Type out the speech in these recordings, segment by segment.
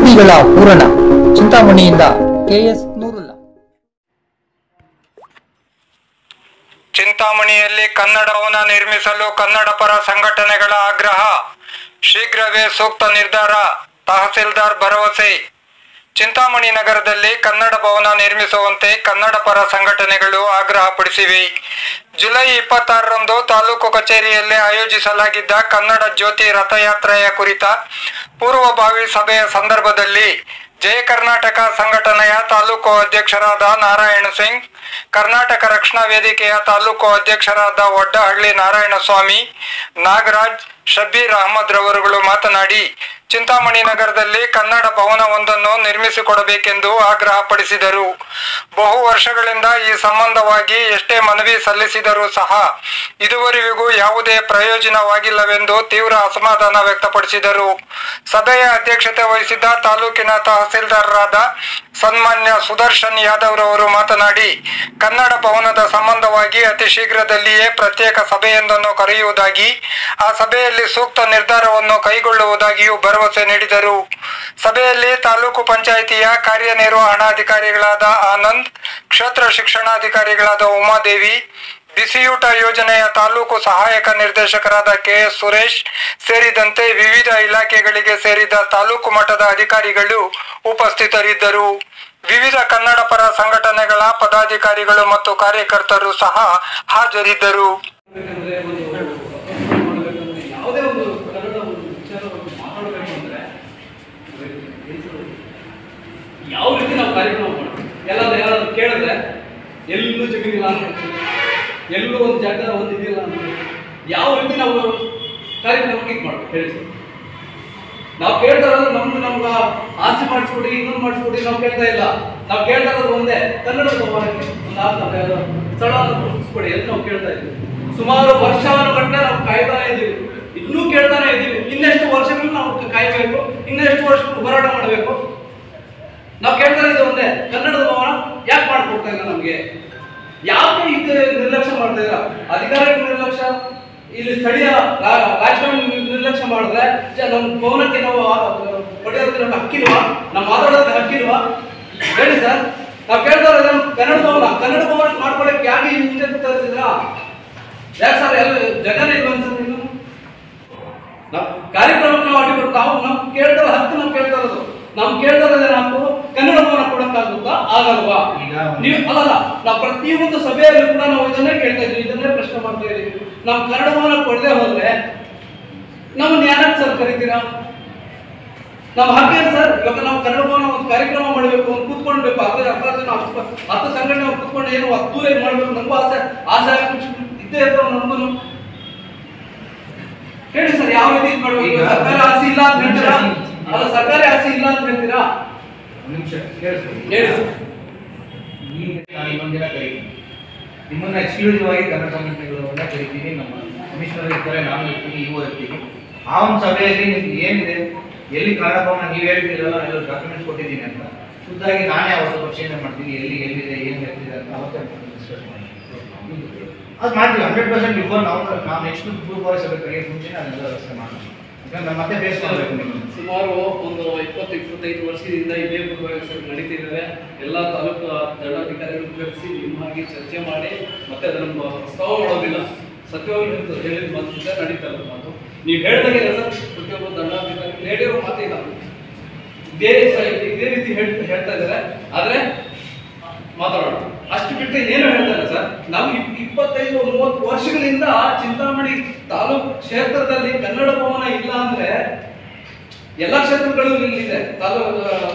ಸುದ್ದಿಗಳ ಪೂರಣ ಚಿಂತಾಮಣಿಯಿಂದ KS ನೂರುಲ್ಲಾ. ಚಿಂತಾಮಣಿಯಲ್ಲಿ ಕನ್ನಡ ಭವನ ನಿರ್ಮಿಸಲು ಕನ್ನಡ ಪರ ಸಂಘಟನೆಗಳ ಆಗ್ರಹ. ಶೀಘ್ರವೇ ಸೂಕ್ತ ನಿರ್ಧಾರ, ತಹಸೀಲ್ದಾರ್ ಭರವಸೆ. ಚಿಂತಾಮಣಿ ನಗರದಲ್ಲಿ ಕನ್ನಡ ಭವನ ನಿರ್ಮಿಸುವಂತೆ ಕನ್ನಡ ಪರ ಸಂಘಟನೆಗಳು ಆಗ್ರಹಪಡಿಸಿವೆ. ಜುಲೈ 26ರಂದು ತಾಲೂಕು ಕಚೇರಿಯಲ್ಲಿ ಆಯೋಜಿಸಲಾಗಿದ್ದ ಕನ್ನಡ ಜ್ಯೋತಿ ರಥಯಾತ್ರೆಯ ಕುರಿತ ಪೂರ್ವಭಾವಿ ಸಭೆಯ ಸಂದರ್ಭದಲ್ಲಿ ಜಯ ಕರ್ನಾಟಕ ಸಂಘಟನೆಯ ತಾಲೂಕು ಅಧ್ಯಕ್ಷರಾದ ನಾರಾಯಣ ಸಿಂಗ್, ಕರ್ನಾಟಕ ರಕ್ಷಣಾ ವೇದಿಕೆಯ ತಾಲೂಕು ಅಧ್ಯಕ್ಷರಾದ ಒಡ್ಡಹಳ್ಳಿ ನಾರಾಯಣಸ್ವಾಮಿ, ನಾಗರಾಜ್, ಶಬೀರ್ ಅಹಮದ್ ರವರುಗಳು ಮಾತನಾಡಿ, ಚಿಂತಾಮಣಿ ನಗರದಲ್ಲಿ ಕನ್ನಡ ಭವನವೊಂದನ್ನು ನಿರ್ಮಿಸಿಕೊಡಬೇಕೆಂದು ಆಗ್ರಹಪಡಿಸಿದರು. ಬಹು ವರ್ಷಗಳಿಂದ ಈ ಸಂಬಂಧವಾಗಿ ಎಷ್ಟೇ ಮನವಿ ಸಲ್ಲಿಸಿದರೂ ಸಹ ಇದುವರೆಗೂ ಯಾವುದೇ ಪ್ರಯೋಜನವಾಗಿಲ್ಲವೆಂದು ತೀವ್ರ ಅಸಮಾಧಾನ ವ್ಯಕ್ತಪಡಿಸಿದರು. ಸಭೆಯ ಅಧ್ಯಕ್ಷತೆ ವಹಿಸಿದ್ದ ತಾಲೂಕಿನ ತಹಸೀಲ್ದಾರರಾದ ಸನ್ಮಾನ್ಯ ಸುದರ್ಶನ್ ಯಾದವ್ ರವರು ಮಾತನಾಡಿ, ಕನ್ನಡ ಭವನದ ಸಂಬಂಧವಾಗಿ ಅತಿ ಶೀಘ್ರದಲ್ಲಿಯೇ ಪ್ರತ್ಯೇಕ ಸಭೆಯೊಂದನ್ನು ಕರೆಯುವುದಾಗಿ, ಆ ಸಭೆಯಲ್ಲಿ ಸೂಕ್ತ ನಿರ್ಧಾರವನ್ನು ಕೈಗೊಳ್ಳುವುದಾಗಿಯೂ ಭರವಸೆ ನೀಡಿದರು. ಸಭೆಯಲ್ಲಿ ತಾಲೂಕು ಪಂಚಾಯಿತಿಯ ಕಾರ್ಯನಿರ್ವಹಣಾಧಿಕಾರಿಗಳಾದ ಆನಂದ್, ಕ್ಷೇತ್ರ ಶಿಕ್ಷಣಾಧಿಕಾರಿಗಳಾದ ಉಮಾದೇವಿ, ಬಿಸಿಯೂಟ ಯೋಜನೆಯ ತಾಲೂಕು ಸಹಾಯಕ ನಿರ್ದೇಶಕರಾದ KS ಸುರೇಶ್ ಸೇರಿದಂತೆ ವಿವಿಧ ಇಲಾಖೆಗಳಿಗೆ ಸೇರಿದ ತಾಲೂಕು ಮಟ್ಟದ ಅಧಿಕಾರಿಗಳು ಉಪಸ್ಥಿತರಿದ್ದರು. ವಿವಿಧ ಕನ್ನಡ ಪರ ಸಂಘಟನೆಗಳ ಪದಾಧಿಕಾರಿಗಳು ಮತ್ತು ಕಾರ್ಯಕರ್ತರು ಸಹ ಹಾಜರಿದ್ದರು. ಯಾವ ರೀತಿ ನಾವು ಕಾರ್ಯಕ್ರಮ ಮಾಡ್ತೀವಿ, ಯಾರಾದ್ರೂ ಕೇಳಿದ್ರೆ ಎಲ್ಲೂ ಜಮೀನಿಲ್ಲ ಅಂತ, ಎಲ್ಲೂ ಒಂದು ಜಾಗ ಒಂದು ಇದಿಲ್ಲ ಅಂತ, ಯಾವ ರೀತಿ ನಾವು ಕಾರ್ಯಕ್ರಮಕ್ಕೆ ಇದು ಮಾಡ್ಬೇಕು ಹೇಳಿ ಸರ್. ನಾವು ಕೇಳ್ತಾ ಇರೋದು ನಮ್ಗೆ ಆಸೆ ಮಾಡಿಸ್ಕೊಡಿ, ಇನ್ನೊಂದು ಮಾಡಿಸ್ಕೊಡಿ ನಾವು ಕೇಳ್ತಾ ಇಲ್ಲ. ನಾವು ಕೇಳ್ತಾ ಇರೋದು ಒಂದೇ, ಕನ್ನಡ ಭವನಕ್ಕೆ ಒಂದು ಸ್ಥಳವನ್ನು ಗುರುತಿಸ್ಕೊಡಿ ಅಂತ ನಾವು ಕೇಳ್ತಾ ಇದ್ದೀವಿ. ಸುಮಾರು ವರ್ಷಾನುಗಟ್ಟಲೆ ನಾವು ಕಾಯ್ತಾನೆ ಇದ್ದೀವಿ, ಇನ್ನೂ ಕೇಳ್ತಾನೆ ಇದ್ದೀವಿ. ಇನ್ನೆಷ್ಟು ವರ್ಷಗಳು ನಾವು ಕಾಯಬೇಕು, ಇನ್ನೆಷ್ಟು ವರ್ಷಗಳು ಹೋರಾಟ ಮಾಡಬೇಕು. ನಾವು ಕೇಳ್ತಾ ಇದ್ದೀವಿ ಒಂದೇ, ಕನ್ನಡದ ಭವನ ಯಾಕೆ ಮಾಡ್ಕೊಡ್ತಾ ಇಲ್ಲ ನಮ್ಗೆ? ಯಾಕೆ ಇದು ನಿರ್ಲಕ್ಷ್ಯ ಮಾಡ್ತಾ ಇದ್ರ? ಅಧಿಕಾರಿಗಳ ನಿರ್ಲಕ್ಷ್ಯ, ಇಲ್ಲಿ ಸ್ಥಳೀಯ ರಾಜಕಾರಣ ನಿರ್ಲಕ್ಷ್ಯ ಮಾಡಿದ್ರೆ ನಮ್ಮ ಭವನಕ್ಕೆ ನಾವು ಪಡೆಯೋದಕ್ಕೆ ನಮ್ಗೆ ಹಕ್ಕಿಲ್ವಾ? ನಾವು ಮಾತಾಡೋದಕ್ಕೆ ಹಕ್ಕಿಲ್ವಾ? ಹೇಳಿ ಸರ್. ನಾವು ಕೇಳ್ತಾ ಇರೋದು ಕನ್ನಡ ಭವನ ಮಾಡ್ಕೊಳಕ್ಕೆ ಯಾಕೆ ಹಿಂದೆ ತರ್ತಿದ್ರ? ಯಾಕೆ ಸರ್ ಎಲ್ಲ ಜಗನೇ ಇಲ್ವ ಅನ್ಸುತ್ತೆ? ಇನ್ನು ನಾವು ಕಾರ್ಯಕ್ರಮಕ್ಕೆ ನಾವು ಅಡ್ಡಿಪಟ್ಟು ನಾವು ಕೇಳ್ತಾ ಹಕ್ಕು ನಾವು ಕೇಳ್ತಾ ಇರೋದು. ನಾವು ಕೇಳ್ತಾ ಇರೋದೇ ನಾವು ಕನ್ನಡ ಭವನ ಕೊಡಕ್ಕಾಗುತ್ತಾ? ಆಗಲ್ವಾ? ನೀವು ಅಲ್ಲಲ್ಲ, ನಾವು ಪ್ರತಿಯೊಂದು ಸಭೆಯಲ್ಲೂ ಕೂಡ ನಾವು ಇದನ್ನೇ ಕೇಳ್ತಾ ಇದ್ವಿ, ಇದನ್ನೇ ಪ್ರಶ್ನೆ ಮಾಡ್ತಾ ಇದೀವಿ. ನಾವು ಕನ್ನಡ ಭವನ ಕೊಡದೆ ಹೋದ್ರೆ ನಮ್ಮನ್ನ ಯಾರಕ್ಕೆ ಸರ್ ಕರಿತೀರಾ? ನಮ್ಮ ಹಕ್ಕೇನು ಸರ್? ಇವಾಗ ನಾವು ಕನ್ನಡ ಭವನ ಒಂದು ಕಾರ್ಯಕ್ರಮ ಮಾಡಬೇಕು, ಒಂದು ಕೂತ್ಕೊಳ್ಬೇಕು, 10 ಸಂಘಟನೆ ಕೂತ್ಕೊಂಡು ಏನು ಅದ್ದೂರಿ ಮಾಡ್ಬೇಕು, ನಮಗೂ ಆಸೆ ಇದ್ದೇ ಇರ್ತಾವ ನಮಗೂ. ಹೇಳಿ ಸರ್, ಯಾವ ರೀತಿ ಇದು ಮಾಡ್ಬೇಕು? ಸರ್ಕಾರ ಆಸೆ ಇಲ್ಲ ಅಂತ ಹೇಳ್ತೀರಾ? ಅಲ್ಲ, ಸರ್ಕಾರಿ ಆಸೆ ಇಲ್ಲ ಅಂತ ಹೇಳ್ತೀರಾ? ಹೇಳಿ ಸರ್. ಈಗ ನಾನು ಇನ್ನೊಂದಿನ ಕರೀತೀನಿ, ನಿಮ್ಮನ್ನ ಎಕ್ಸ್ಕ್ಲೂಸಿವ್ ಆಗಿ ಕನ್ನಡ ಸಂಘಟನೆಗಳನ್ನ ಕರಿತೀನಿ. ನಮ್ಮ ಕಮಿಷನರ್ ಇರ್ತಾರೆ, ನಾನು ಇರ್ತೀನಿ, ಇವು ಇರ್ತೀನಿ. ಆ ಒಂದು ಸಭೆಯಲ್ಲಿ ನಿಮ್ಗೆ ಏನಿದೆ, ಎಲ್ಲಿ ಕನ್ನಡ ಭವನ ನೀವು ಹೇಳ್ತಿರಲ್ಲ, ಎಲ್ಲ ಡಾಕ್ಯುಮೆಂಟ್ಸ್ ಕೊಟ್ಟಿದ್ದೀನಿ ಅಂತ ಖುದ್ದಾಗಿ ನಾನೇ ಅವತ್ತು ಪರಿಶೀಲನೆ ಮಾಡ್ತೀನಿ, ಎಲ್ಲಿದೆ, ಏನು ಹೇಳ್ತಿದೆ ಅಂತ ಅವತ್ತೇ ಡಿಸ್ಕಸ್ ಮಾಡ್ತೀನಿ. ಅದು ಮಾಡ್ತೀವಿ 100% ಬಿಫೋರ್ ನಾವು ನೆಕ್ಸ್ಟ್ ಪೂರ್ವಭಾವಿ ಸಭೆ ಕರೆಯೋದು ಮುಂಚೆನೇ ಅದನ್ನೆಲ್ಲ ವ್ಯವಸ್ಥೆ ಮಾಡ್ತೀವಿ. ಯಾಕಂದ್ರೆ ನಮ್ಮ ಮತ್ತೆ ಫೇಸ್ ಮಾಡಬೇಕು. ನಿಮ್ಮನ್ನು ಸುಮಾರು ಒಂದು 20-25 ವರ್ಷದಿಂದ ಇದೇ ಪೂರ್ವಭಾವಿ ಸಭೆ ನಡೀತಿದ್ದಾವೆ. ಎಲ್ಲ ತಾಲೂಕು ದಂಡಾಧಿಕಾರಿಗಳು ಕರೆಸಿ ನಿಮ್ಮಾಗಿ ಚರ್ಚೆ ಮಾಡಿ ಮತ್ತೆ ಅದನ್ನು ಪ್ರಸ್ತಾವ ಮಾಡೋದಿಲ್ಲ. ಸತ್ಯವಾಗಿ ಹೇಳಿದ ಮಾತು ನಡೀತಾ ಇರೋದು ಮಾತು ನೀವು ಹೇಳಿದಾಗೆ ಸರ್. ಪ್ರತಿಯೊಬ್ಬರು ದಂಡಾಧಿಕಾರಿಗಳು ಹೇಳಿರೋ ಮಾತಿಲ್ಲ, ಇದೇ ರೀತಿ ಹೇಳ್ತಾ ಇದ್ದಾರೆ. ಆದರೆ ಮಾತಾಡೋಣ ಅಷ್ಟು ಬಿಟ್ಟರೆ ಏನು ಹೇಳ್ತಾರೆ ಸರ್? ನಾವು 25-30 ವರ್ಷಗಳಿಂದ ಚಿಂತಾಮಣಿ ತಾಲೂಕು ಕ್ಷೇತ್ರದಲ್ಲಿ ಕನ್ನಡ ಭವನ ಇಲ್ಲ ಅಂದ್ರೆ ಎಲ್ಲ ಕ್ಷೇತ್ರಗಳು ಇಲ್ಲಿದೆ ತಾಲೂಕು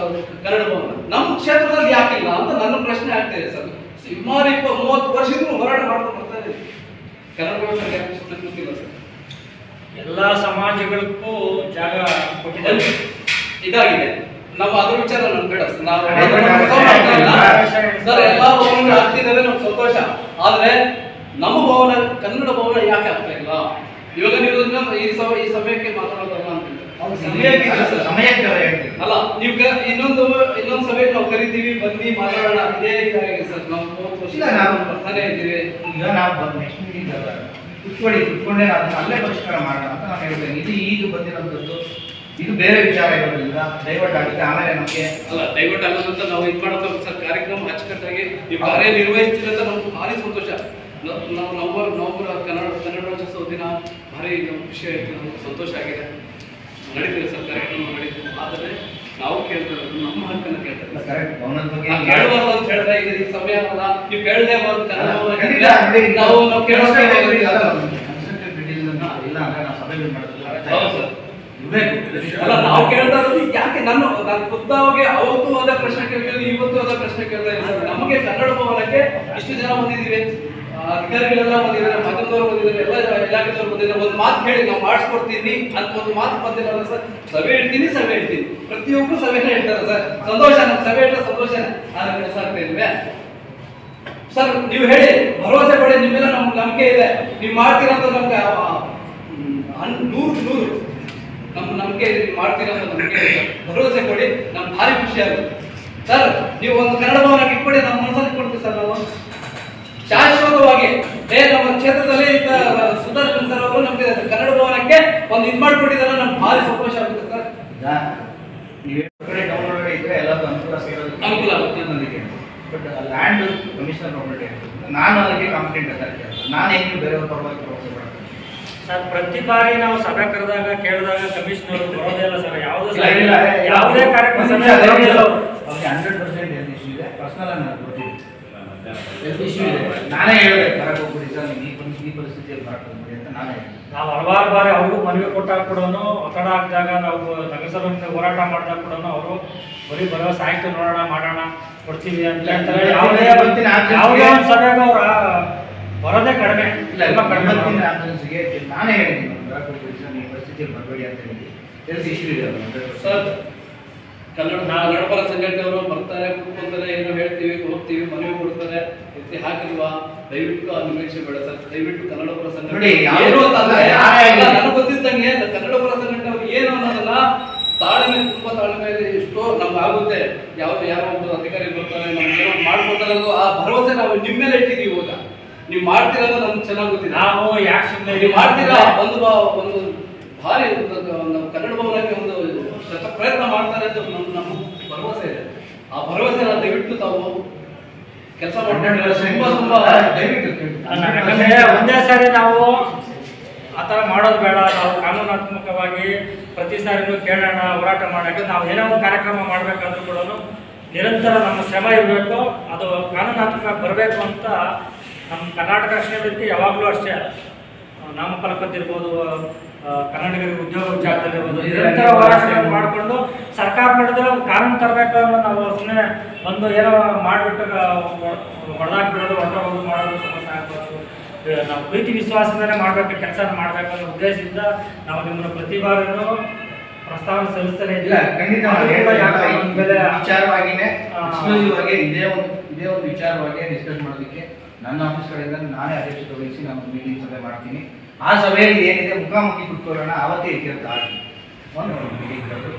ಕನ್ನಡ ಭವನ, ನಮ್ಮ ಕ್ಷೇತ್ರದಲ್ಲಿ ಯಾಕಿಲ್ಲ ಅಂತ ನನ್ನ ಪ್ರಶ್ನೆ ಆಗ್ತಾ ಇದೆ ಸರ್. ಸುಮಾರು 30 ವರ್ಷದಿಂದ ಹೋರಾಟ ಮಾಡ್ಕೊಂಡು ಬರ್ತಾ ಇದ್ದೀವಿ. ಕನ್ನಡ ಭವನ ಗೊತ್ತಿಲ್ಲ ಸರ್. ಎಲ್ಲ ಸಮಾಜಗಳಿಗೂ ಜಾಗ ಕೊಟ್ಟಿದ್ದಾರೆ, ಇದಾಗಿದೆ. ನಾವು ಅದ್ರ ವಿಚಾರ ನಮ್ಗೆ ಬೇಡ ನಾವು ಸರ್. ಎಲ್ಲ ಭವನಗಳು ಆಗ್ತಿದ್ದಾವೆ, ನಮ್ಗೆ ಸಂತೋಷ. ಆದ್ರೆ ನಮ್ಮ ಭವನ, ಕನ್ನಡ ಭವನ ಯಾಕೆ ಆಗ್ತಾ ಇಲ್ಲ? ಇವಾಗ ನೀವು ಈ ಸಮಯಕ್ಕೆ ಮಾತಾಡೋದಲ್ಲ ಅಂತ ಅಲ್ಲ, ನೀವು ಇನ್ನೊಂದು ಸಭೆಗೆ ನಾವು ಕರಿತೀವಿ, ಬಂದು ಮಾತಾಡೋಣ. ಇದೇ ಇದಾಗಿದೆ ಸರ್. ನಾವು 30 ವರ್ಷ ಬರ್ತಾನೆ ಇದ್ದೀವಿ. ಈಗ ನಾವು ನೆಕ್ಸ್ಟ್ ಮೀಟಿಂಗ್ ಕುತ್ಕೊಂಡೆ ನಾವು ಅಲ್ಲೇ ಪರಿಷ್ಕಾರ ಮಾಡೋಣ ಅಂತ ನಾನು ಹೇಳ್ತೇನೆ. ಇದು ಈಗ ಬಂದಿರೋಂಥದ್ದು ಇದು ಬೇರೆ ವಿಚಾರ ಇರೋದ್ರಿಂದ ಡೈವರ್ಟ್ ಆಗುತ್ತೆ. ಆಮೇಲೆ ನಮಗೆ ಅಲ್ಲ ಡೈವರ್ಟ್ ಆಗೋದಂತ ನಾವು ಇದು ಮಾಡೋದು ಸರ್, ಕಾರ್ಯಕ್ರಮ ಅಚ್ಚುಕಟ್ಟಾಗಿ ನೀವು ಕಾರ್ಯನಿರ್ವಹಿಸ್ತೀರ ಅಂತ ನಮ್ಗೆ ಭಾರಿ ಸಂತೋಷ. ನಾವು ನವಂಬರ್ ಕನ್ನಡ ರಾಜ್ಯೋತ್ಸವ ದಿನ ಭಾರಿ ಖುಷಿ ಆಯಿತು, ನಮ್ಗೆ ಸಂತೋಷ ಆಗಿದೆ. ನಡೀತೀವಿ ಸರ್, ಕಾರ್ಯಕ್ರಮ ನಡೀತೀವಿ. ಆದರೆ ನಾವು ಕೇಳ್ತಾರೆ, ನಮ್ಮ ಹಕ್ಕನ್ನು ಕೇಳ್ತಾರೆ. ಕರೆಕ್ಟ್ ಭವನದ ಬಗ್ಗೆ ಕೇಳಬಾರ್ದು ಅಂತ ಹೇಳಿದ್ರೆ ಈಗ ಸಮಯ ಅಲ್ಲ, ನೀವು ಕೇಳದೇ ಬಾರ್ದು ನಾವು ಕೇಳೋಕೆ ಕೇಳೋಕೆ ಇಲ್ಲ ಅಂದ್ರೆ ನಾವು ಸಭೆ ಹೌದು ಸರ್. ಅಲ್ಲ ನಾವು ಕೇಳ್ತಾ ಇರೋದು ಯಾಕೆ ನಾನು ಖುದ್ದಾಗಿ ಅವತ್ತು ಅದೇ ಪ್ರಶ್ನೆ ಕೇಳ್ತೀವಿ, ಇವತ್ತು ಅದೇ ಪ್ರಶ್ನೆ ಕೇಳ್ತಾ ಇದ್ದೀವಿ. ನಮಗೆ ಕನ್ನಡ ಭವನಕ್ಕೆ ಇಷ್ಟು ಜನ ಬಂದಿದ್ದೀವಿ, ಅಧಿಕಾರಿಗಳೆಲ್ಲ ಬಂದಿದ್ದಾರೆ, ಮಾಧ್ಯಮದವರು ಬಂದಿದ್ದಾರೆ, ಎಲ್ಲ ಇಲಾಖೆದವರು ಬಂದಿದ್ದಾರೆ. ಒಂದು ಮಾತು ಹೇಳಿ ನಾವು ಮಾಡಿಸ್ಕೊಡ್ತೀನಿ ಅಂತ ಒಂದು ಮಾತು ಬಂದಿರಲ್ಲ ಸರ್. ಸಭೆ ಇಡ್ತೀನಿ ಪ್ರತಿಯೊಬ್ಬರು ಸಭೆನ ಹೇಳ್ತಾರೆ ಸರ್. ಸಂತೋಷ, ನಮ್ಗೆ ಸಭೆ ಇಟ್ಟರೆ ಸಂತೋಷನೇ. ಆದ್ರೆ ಕೆಲಸ ಆಗ್ತಾ ಇಲ್ವೇ ಸರ್? ನೀವು ಹೇಳಿ, ಭರವಸೆ ಪಡಿ, ನಿಮ್ಮೆಲ್ಲ ನಮ್ಗೆ ನಂಬಿಕೆ ಇದೆ, ನೀವು ಮಾಡ್ತೀರಾ ಅಂತ ನಮ್ಗೆ 100 ನಮ್ಮ ನಂಬಿಕೆ ಇದೆ, ನೀವು ಮಾಡ್ತೀರಾ ಅಂತ ನಂಬಿಕೆ ಇದೆ. ಭರವಸೆ ಕೊಡಿ, ನಮ್ಗೆ ಭಾರಿ ಖುಷಿ ಆಗುತ್ತೆ ಸರ್. ನೀವು ಒಂದು ಕನ್ನಡ ಭವನಕ್ಕೆ ಇಟ್ಕೊಡಿ, ನಮ್ಮ ಮನಸ್ಸಲ್ಲಿ ಕೊಡ್ತೀವಿ ಸರ್. ನಾವು ಶಾಶ್ವತವಾಗಿ ನಮ್ಮ ಕ್ಷೇತ್ರದಲ್ಲಿ ಸುದರ್ಶನ್ ಸರ್ ಅವರು ನಮ್ಗೆ ಕನ್ನಡ ಭವನಕ್ಕೆ ಒಂದು ಇದು ಮಾಡ್ಕೊಟ್ಟಿದ್ದಾರೆ, ನಮ್ಗೆ ಭಾರಿ ಸಂತೋಷ ಆಗುತ್ತೆ ಸರ್. ನೀವೇ ಡೌನ್ಲೋಡ್ ಇದ್ರೆ ಎಲ್ಲರೂ ಅನುಕೂಲ ಸಿಗೋದು ಅನುಕೂಲ ಆಗುತ್ತೆ ನನಗೆ. ಬಟ್ ಲ್ಯಾಂಡ್ ಕಮಿಷನರ್ ಪ್ರಾಪರ್ಟಿ ನಾನು ಅದಕ್ಕೆ ಕಾಂಪಿಟೆಂಟ್ ಅಂತ ನಾನು ಹೆಂಗೆ ಬೇರೆಯವ್ರ ಪರವಾಗಿ ಪ್ರವಾಸ ಮಾಡ್ತೀನಿ ಸರ್. ಪ್ರತಿ ಬಾರಿ ನಾವು ಸಭೆ ಕರೆದಾಗ ಕೇಳಿದಾಗ ಕಮಿಷನರ್ ಬರೋದೇ ಇಲ್ಲ ಸರ್. ಯಾವುದೇ ಕಾರ್ಯಕ್ರಮ ಅವ್ರಿಗೆ 100% ಹೆಲ್ತ್ ಇಶ್ಯೂ ಇದೆ. ಪರ್ಸನಲ್ ಆಗಿ ನಾನು ಗೊತ್ತಿದೆ, ಹೆಲ್ತ್ ಇಶ್ಯೂ ಇದೆ. ನಾನೇ ಹೇಳಿದೆ ಕರೆಕ್ಟ್ ಹೋಗ್ಬಿಡಿ ಸರ್, ನೀವು ಈ ಪರಿಸ್ಥಿತಿಯಲ್ಲಿ ಬರಕ್ಕೆ ಹೋಗ್ಬಿಡಿ ಅಂತ ನಾನೇ ಹೇಳಿದೆ. ನಾವು ಹಲವಾರು ಬಾರಿ ಅವ್ರಿಗೂ ಮನವಿ ಕೊಟ್ಟಾಗ ಕೂಡ ಒತ್ತಡ ಹಾಕಿದಾಗ, ನಾವು ನಗರಸಭೆ ಹೋರಾಟ ಮಾಡಿದಾಗ ಕೂಡ ಅವರು ಬರೀ ಭರವಸೆ ಆಯ್ತು, ನೋಡೋಣ, ಮಾಡೋಣ, ಕೊಡ್ತೀವಿ ಅಂತ ಹೇಳ್ತಾರೆ. ಯಾವುದೇ ಒಂದು ಸಭೆಗೂ ಅವ್ರ ಬರೋದೇ ಕಡಿಮೆ, ತುಂಬ ಕಡಿಮೆ. ಆಂಬುಲೆನ್ಸ್ಗೆ ನಾನೇ ಹೇಳಿದ್ದೀನಿ, ಬರಕ್ಕೆ ಹೋಗ್ಬಿಡಿ ಸರ್, ಈ ಪರಿಸ್ಥಿತಿಯಲ್ಲಿ ಬರಬೇಡಿ ಅಂತ ಹೇಳಿ. ಹೆಲ್ತ್ ಇಶ್ಯೂ ಇದೆ ಸರ್. ಕನ್ನಡ ಪರ ಸಂಘಟನೆಯವರು ಬರ್ತಾರೆ, ಕೂತ್ಕೊಂತಾರೆ, ಏನೋ ಹೇಳ್ತೀವಿ, ಹೋಗ್ತೀವಿ, ಮನವಿ ಕೊಡ್ತಾರೆ, ಎತ್ತಿ ಹಾಕಿಲ್ವಾ, ದಯವಿಟ್ಟು ಆ ನಿರೀಕ್ಷೆ ಬೇಡ ಸರ್. ದಯವಿಟ್ಟು ಕನ್ನಡ ಪರ ಸಂಘಟನೆ ನನಗೆ ಗೊತ್ತಿದ್ದಂಗೆ ಕನ್ನಡ ಪರ ಸಂಘಟನೆ ಏನು ಅನ್ನೋದನ್ನ ತಾಳ್ಮೆ, ತುಂಬಾ ತಾಳ್ಮೆ ಇದೆ. ಎಷ್ಟೋ ನಮ್ಗೆ ಆಗುತ್ತೆ, ಯಾರೋ ಒಬ್ಬರು ಅಧಿಕಾರಿ ಬರ್ತಾರೆ, ನಮ್ಗೆ ಏನೋ ಮಾಡ್ಕೊಡ್ತಾರೆ ಅನ್ನೋ ಆ ಭರವಸೆ ನಾವು ನಿಮ್ಮ ಮೇಲೆ ಇಟ್ಟಿದ್ದೀವಿ. ಇವಾಗ ನೀವು ಮಾಡ್ತೀರೋದು ನಮ್ಗೆ ಚೆನ್ನಾಗಿ ಗೊತ್ತಿದೆ. ನಾವು ಯಾಕೆ ಸುಮ್ಮನೆ ನೀವು ಮಾಡ್ತೀರಾ, ಒಂದು ಭಾರಿ ಕನ್ನಡ ಭವನಕ್ಕೆ ಒಂದು ಪ್ರಯತ್ನ ಮಾಡ್ತಾರೆ ಅಂತ ನಮ್ಮ ಭರವಸೆ ಇದೆ. ಆ ಭರವಸೆ ದಯವಿಟ್ಟು ತಾವು ಕೆಲಸ ಮಾಡ್ತಾರೆ. ತುಂಬಾ ದಯವಿಟ್ಟು ಯಾಕಂದ್ರೆ ಒಂದೇ ಸಾರಿ ನಾವು ಆ ಥರ ಮಾಡೋದು ಬೇಡ. ನಾವು ಕಾನೂನಾತ್ಮಕವಾಗಿ ಪ್ರತಿ ಸಾರಿನೂ ಕೇಳೋಣ, ಹೋರಾಟ ಮಾಡೋಕ್ಕೆ. ನಾವು ಏನೋ ಒಂದು ಕಾರ್ಯಕ್ರಮ ಮಾಡಬೇಕಾದ್ರೂ ಕೂಡ ನಿರಂತರ ನಮ್ಮ ಶ್ರಮ ಇರಬೇಕು, ಅದು ಕಾನೂನಾತ್ಮಕ ಬರಬೇಕು ಅಂತ ನಮ್ಮ ಕರ್ನಾಟಕ ಅಷ್ಟೇ ಯಾವಾಗಲೂ ಅಷ್ಟೇ ನಾಮಫಲಕ ಇರ್ಬೋದು, ಕನ್ನಡಿಗರಿಗೆ ಉದ್ಯೋಗ ವಿಚಾರದಲ್ಲಿರ್ಬೋದು, ನಿರಂತರ ಹೋರಾಟ ಮಾಡಿಕೊಂಡು ಸರ್ಕಾರ ಮಾಡಿದ್ರೆ ಒಂದು ಕಾನೂನು ತರಬೇಕು ಅನ್ನೋ ನಾವು ಸುಮ್ಮನೆ ಒಂದು ಏನೋ ಮಾಡಿಬಿಟ್ಟು ಹೊಡೆದಾಕ್ಬಿಡೋದು, ಹೊರಟೋಗೋದು ಮಾಡೋದು ಸಮಸ್ಯೆ ಆಗ್ಬೋದು. ನಾವು ಪ್ರೀತಿ ವಿಶ್ವಾಸದಿಂದಲೇ ಮಾಡಬೇಕು, ಕೆಲಸ ಮಾಡಬೇಕು ಅನ್ನೋ ಉದ್ದೇಶದಿಂದ ನಾವು ನಿಮ್ಮನ್ನು ಪ್ರತಿ ಬಾರಿನೂ ಪ್ರಸ್ತಾವನೆ ಸಲ್ಲಿಸ್ತಲೇ ಇಲ್ಲ. ಖಂಡಿತ ವಿಚಾರವಾಗಿನೇ ಎಕ್ಸ್ಕ್ಲೂಸಿವ್ ಆಗಿ ಇದೇ ಒಂದು ವಿಚಾರವಾಗಿ ಡಿಸ್ಕಸ್ ಮಾಡೋದಕ್ಕೆ ನನ್ನ ಆಫೀಸ್ ಕಡೆಯಿಂದ ನಾನೇ ಅಧ್ಯಕ್ಷತೆ ವಹಿಸಿ ನಾನು ಮೀಟಿಂಗ್ ಸಭೆ ಮಾಡ್ತೀನಿ. ಆ ಸಭೆಯಲ್ಲಿ ಏನಿದೆ ಮುಖಾಮುಖಿ ಕುತ್ಕೊಳ್ಳೋಣ, ಅವತ್ತೇ ಇತ್ಯರ್ಥ ಆಗಿ ಒಂದು ಮೀಟಿಂಗ್ ಕರೆದು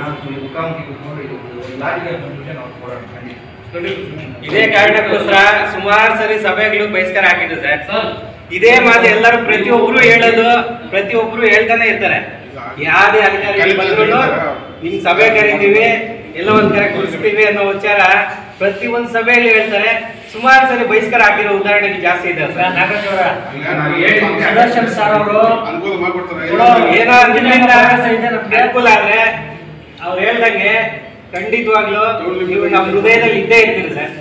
ನಾವು ಮುಖಾಮುಖಿ ಕುತ್ಕೊಂಡು ಇದು ಲಾಜಿಕಲ್ ಕನ್ಕ್ಲೂಷನ್ ನಾವು ಕೊಡೋಣ. ಖಂಡಿತ ಇದೇ ಕಾರಣಕ್ಕೋಸ್ಕರ ಸುಮಾರು ಸರಿ ಸಭೆಗಳು ಬಹಿಷ್ಕಾರ ಹಾಕಿದ್ರು ಸರ್. ಇದೇ ಮಾತು ಎಲ್ಲರೂ ಪ್ರತಿಯೊಬ್ರು ಹೇಳ್ತಾನೆ ಇರ್ತಾರೆ. ಯಾವುದೇ ಅಧಿಕಾರಿ ಬಂದ್ರು ನಿಮ್ ಸಭೆ ಕರೀತೀವಿ, ಎಲ್ಲ ಒಂದ್ ಕಡೆ ಕೂರಿಸ್ತೀವಿ ಅನ್ನೋ ವಿಚಾರ ಪ್ರತಿ ಒಂದು ಸಭೆಯಲ್ಲಿ ಹೇಳ್ತಾರೆ. ಸುಮಾರು ಸರಿ ಬಹಿಷ್ಕಾರ ಹಾಕಿರೋ ಉದಾಹರಣೆ ಜಾಸ್ತಿ ಇದೆ ಸರ್. ಸುದರ್ಶನ್ ಸರ್ ಅವರು ಏನೋ ಅನುಕೂಲ ಆದ್ರೆ ಅವ್ರು ಹೇಳ್ದಂಗೆ ಖಂಡಿತವಾಗ್ಲೂ ನೀವು ನಮ್ಮ ಹೃದಯದಲ್ಲಿ ಇದ್ದೇ ಇರ್ತೀರಿ ಸರ್.